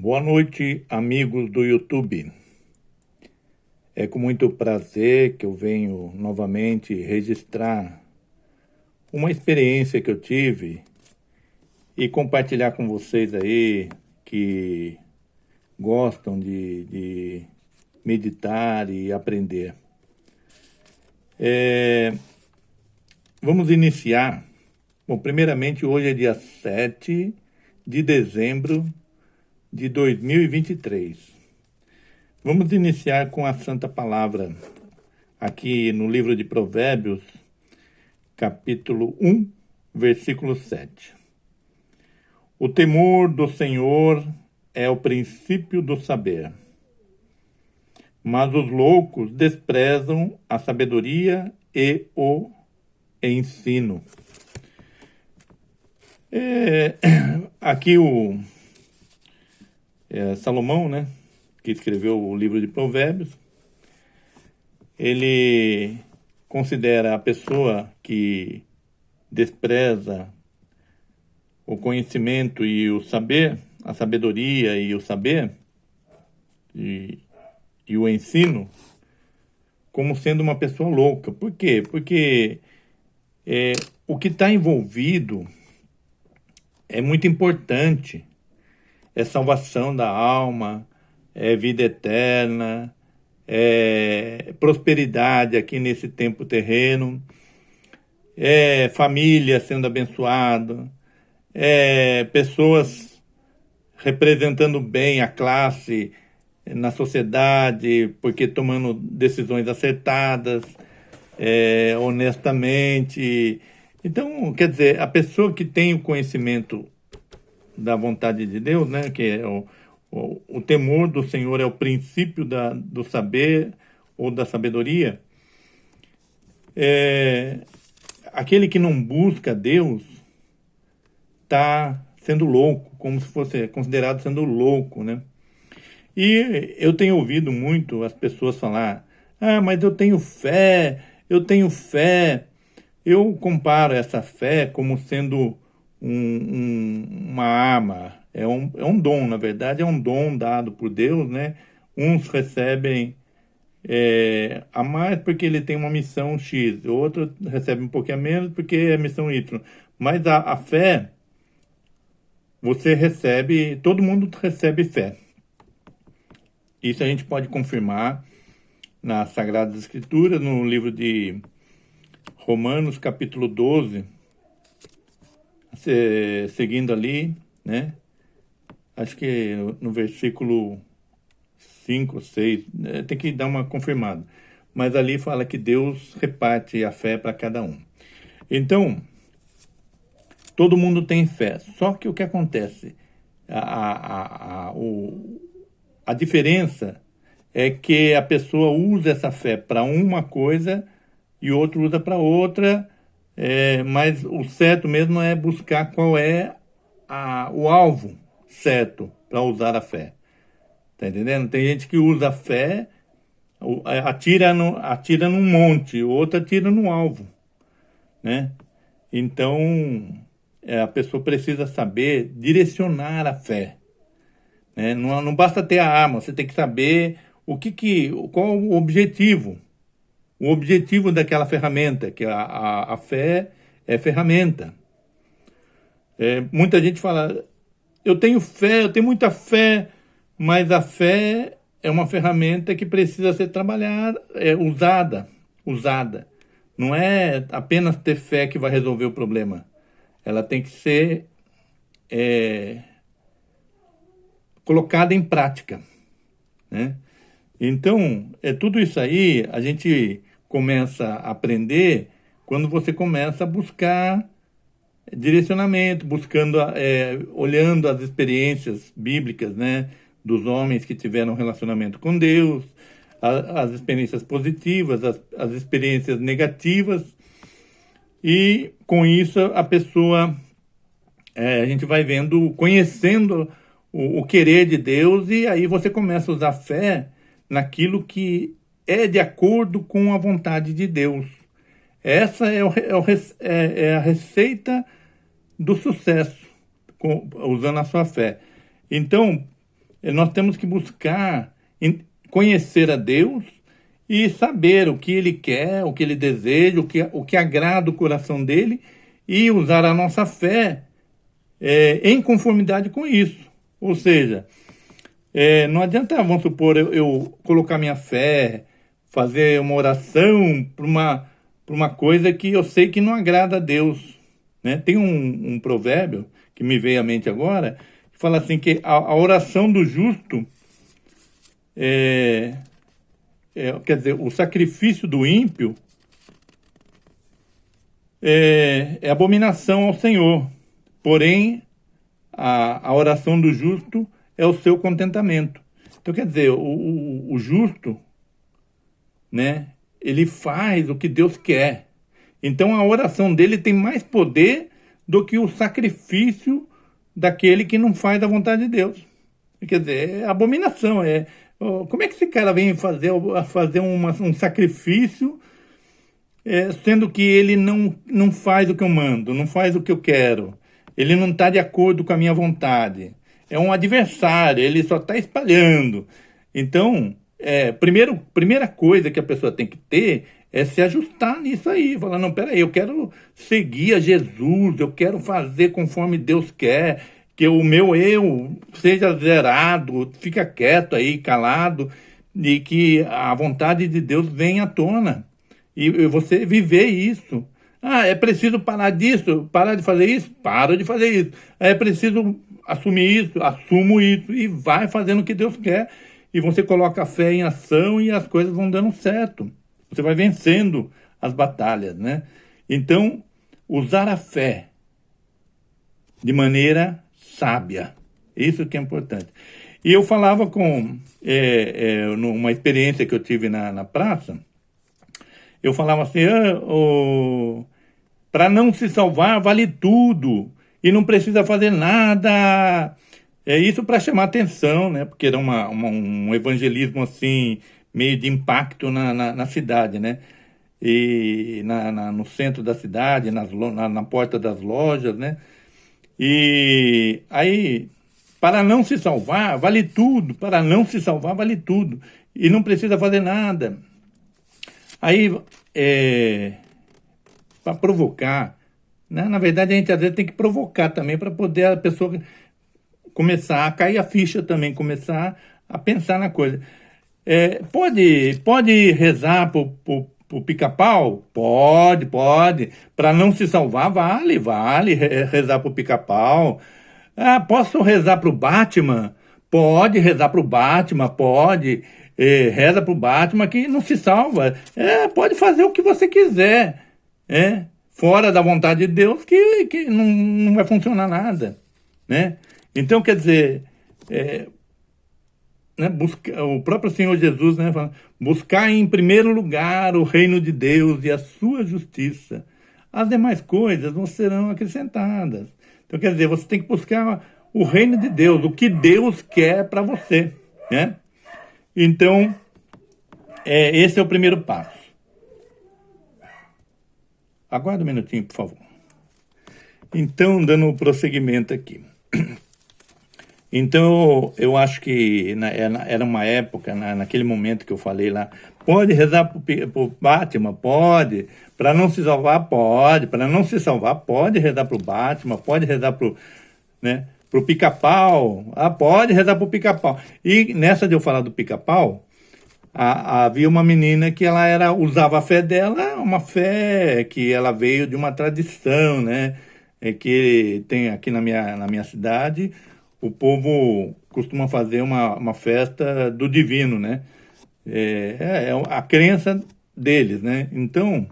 Boa noite, amigos do YouTube. É com muito prazer que eu venho novamente registrar uma experiência que eu tive e compartilhar com vocês aí que gostam de meditar e aprender. Vamos iniciar. Bom, primeiramente, hoje é dia 7 de dezembro de 2023. Vamos iniciar com a Santa Palavra, aqui no livro de Provérbios, capítulo 1, versículo 7. O temor do Senhor é o princípio do saber, mas os loucos desprezam a sabedoria e o ensino. Aqui Salomão, né, que escreveu o livro de Provérbios, ele considera a pessoa que despreza o conhecimento e o saber, a sabedoria e o saber, e o ensino, como sendo uma pessoa louca. Por quê? Porque o que está envolvido é muito importante. É salvação da alma, é vida eterna, é prosperidade aqui nesse tempo terreno, é família sendo abençoada, é pessoas representando bem a classe na sociedade, porque tomando decisões acertadas, honestamente. Então, quer dizer, a pessoa que tem o conhecimento da vontade de Deus, né, que é o temor do Senhor é o princípio do saber ou da sabedoria. Aquele que não busca Deus está sendo louco, como se fosse considerado sendo louco, né? E eu tenho ouvido muito as pessoas falar: mas eu tenho fé, eu tenho fé. Eu comparo essa fé como sendo uma arma, é um dom, na verdade, é um dom dado por Deus, né? Uns recebem a mais porque ele tem uma missão X, outros recebem um pouquinho a menos porque é missão Y. Mas a fé, você recebe, todo mundo recebe fé. Isso a gente pode confirmar nas Sagradas Escrituras, no livro de Romanos, capítulo 12, seguindo ali, né? Acho que no versículo 5 ou 6, tem que dar uma confirmada. Mas ali fala que Deus reparte a fé para cada um. Então, todo mundo tem fé. Só que o que acontece? A diferença é que a pessoa usa essa fé para uma coisa e o outro usa para outra. Mas o certo mesmo é buscar qual é o alvo certo para usar a fé. Tá entendendo? Tem gente que usa a fé, atira num monte, o outro atira no alvo, né? Então, a pessoa precisa saber direcionar a fé, né? Não basta ter a arma, você tem que saber qual o objetivo. O objetivo daquela ferramenta, que a fé é ferramenta. Muita gente fala: eu tenho fé, eu tenho muita fé, mas a fé é uma ferramenta que precisa ser trabalhada, usada. Não é apenas ter fé que vai resolver o problema. Ela tem que ser colocada em prática, né? Então, tudo isso aí a gente começa a aprender quando você começa a buscar direcionamento, olhando as experiências bíblicas, né, dos homens que tiveram relacionamento com Deus, as experiências positivas, as experiências negativas, e com isso a pessoa, a gente vai conhecendo o querer de Deus, e aí você começa a usar fé naquilo que é de acordo com a vontade de Deus. Essa é a receita do sucesso, usando a sua fé. Então, nós temos que buscar conhecer a Deus e saber o que Ele quer, o que Ele deseja, o que agrada o coração dEle e usar a nossa fé em conformidade com isso. Ou seja, não adianta, vamos supor, eu colocar minha fé, fazer uma oração para uma coisa que eu sei que não agrada a Deus, né? Tem um provérbio que me veio à mente agora, que fala assim, que a oração do justo, quer dizer, o sacrifício do ímpio é abominação ao Senhor, porém a oração do justo é o seu contentamento. Então, quer dizer, o justo, né, ele faz o que Deus quer. Então, a oração dele tem mais poder do que o sacrifício daquele que não faz a vontade de Deus. Quer dizer, é abominação. Como é que esse cara vem fazer um sacrifício sendo que ele não faz o que eu mando, não faz o que eu quero, ele não está de acordo com a minha vontade, é um adversário, ele só está espalhando. Então, primeira coisa que a pessoa tem que ter é se ajustar nisso aí, falar, não, peraí, eu quero seguir a Jesus, eu quero fazer conforme Deus quer, que o meu eu seja zerado, fica quieto aí, calado, e que a vontade de Deus venha à tona. E você viver isso. É preciso parar disso, parar de fazer isso, paro de fazer isso. É preciso assumir isso, assumo isso, e vai fazendo o que Deus quer. E você coloca a fé em ação e as coisas vão dando certo. Você vai vencendo as batalhas, né? Então, usar a fé de maneira sábia. Isso que é importante. E eu falava numa experiência que eu tive na praça, eu falava assim, para não se salvar vale tudo, e não precisa fazer nada. Isso para chamar atenção, né? Porque era um evangelismo assim, meio de impacto na cidade, né? E no centro da cidade, na porta das lojas, né? E aí, para não se salvar, vale tudo. Para não se salvar, vale tudo. E não precisa fazer nada. Aí, para provocar, né? Na verdade, a gente às vezes tem que provocar também para poder a pessoa começar a cair a ficha também, começar a pensar na coisa. Pode rezar pro pica-pau? Pode. Para não se salvar, vale rezar pro pica-pau. Posso rezar pro Batman? Pode rezar pro Batman, pode. Reza pro Batman que não se salva. Pode fazer o que você quiser. Fora da vontade de Deus que não vai funcionar nada. Né? Então, quer dizer, né, o próprio Senhor Jesus, né, fala, buscar em primeiro lugar o reino de Deus e a sua justiça. As demais coisas não serão acrescentadas. Então, quer dizer, você tem que buscar o reino de Deus, o que Deus quer para você. Né? Então, esse é o primeiro passo. Aguarda um minutinho, por favor. Então, dando prosseguimento aqui. Então, eu acho que era uma época, naquele momento que eu falei lá, pode rezar pro Batman? Pode. Para não se salvar? Pode. Para não se salvar, pode rezar pro Batman, pode rezar pro pica-pau. Pode rezar pro pica-pau. E nessa de eu falar do pica-pau, havia uma menina que ela usava a fé dela, uma fé que ela veio de uma tradição, né? Que tem aqui na minha cidade, o povo costuma fazer uma festa do divino, né? É a crença deles, né? Então,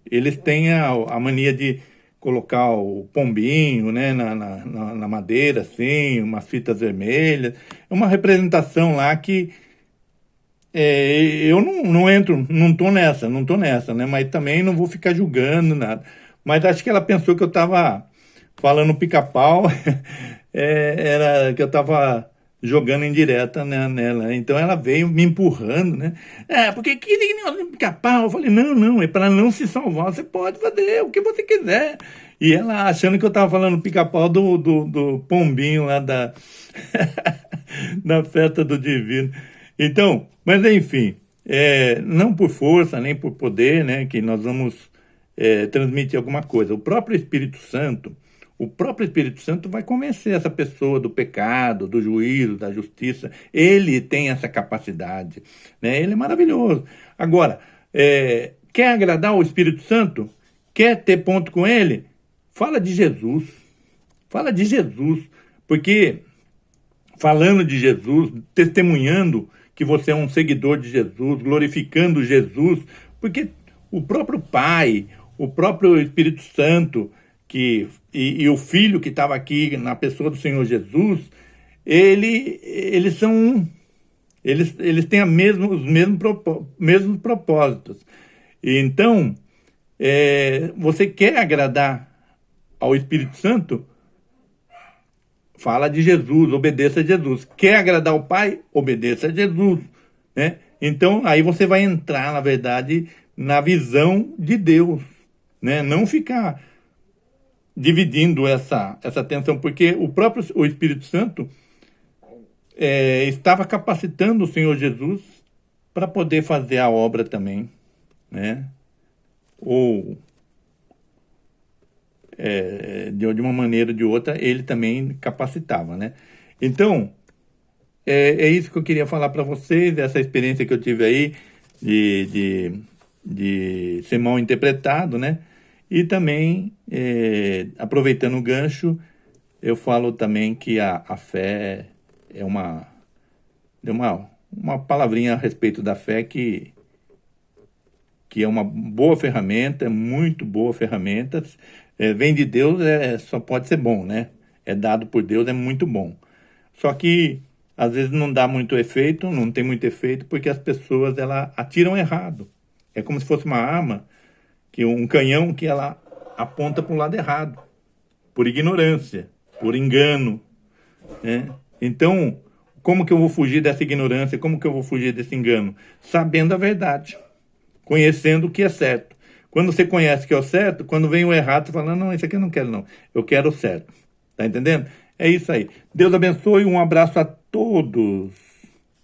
eles têm a mania de colocar o pombinho, né, na madeira, assim, umas fitas vermelhas. É uma representação lá que eu não entro, não tô nessa, né? Mas também não vou ficar julgando nada. Mas acho que ela pensou que eu estava falando pica-pau, era que eu estava jogando indireta, né, nela. Então ela veio me empurrando, né? Porque que pica-pau? Eu falei, não, é para não se salvar, você pode fazer o que você quiser. E ela achando que eu estava falando pica-pau do pombinho lá na festa do divino. Então, mas enfim, não por força, nem por poder, né, que nós vamos transmitir alguma coisa. O próprio Espírito Santo vai convencer essa pessoa do pecado, do juízo, da justiça. Ele tem essa capacidade, né? Ele é maravilhoso. Agora, quer agradar o Espírito Santo? Quer ter ponto com ele? Fala de Jesus. Fala de Jesus. Porque falando de Jesus, testemunhando que você é um seguidor de Jesus, glorificando Jesus, porque o próprio Pai, o próprio Espírito Santo, e o Filho que estava aqui na pessoa do Senhor Jesus, eles são um. Eles têm os mesmos propósitos. E então, você quer agradar ao Espírito Santo? Fala de Jesus, obedeça a Jesus. Quer agradar ao Pai? Obedeça a Jesus, né? Então, aí você vai entrar, na verdade, na visão de Deus, né? Não ficar dividindo essa atenção, porque o Espírito Santo estava capacitando o Senhor Jesus para poder fazer a obra também, né? Ou de uma maneira ou de outra, ele também capacitava, né? Então, é isso que eu queria falar para vocês, essa experiência que eu tive aí de ser mal interpretado, né? E também, aproveitando o gancho, eu falo também que a fé é uma palavrinha a respeito da fé que é uma boa ferramenta, muito boa ferramenta. Vem de Deus, só pode ser bom, né? É dado por Deus, é muito bom. Só que, às vezes, não dá muito efeito, não tem muito efeito, porque as pessoas atiram errado. É como se fosse uma arma, um canhão que ela aponta para o lado errado, por ignorância, por engano, né? Então, como que eu vou fugir dessa ignorância? Como que eu vou fugir desse engano? Sabendo a verdade, conhecendo o que é certo. Quando você conhece o que é o certo, quando vem o errado, você fala, não, isso aqui eu não quero não, eu quero o certo. Tá entendendo? É isso aí. Deus abençoe, um abraço a todos.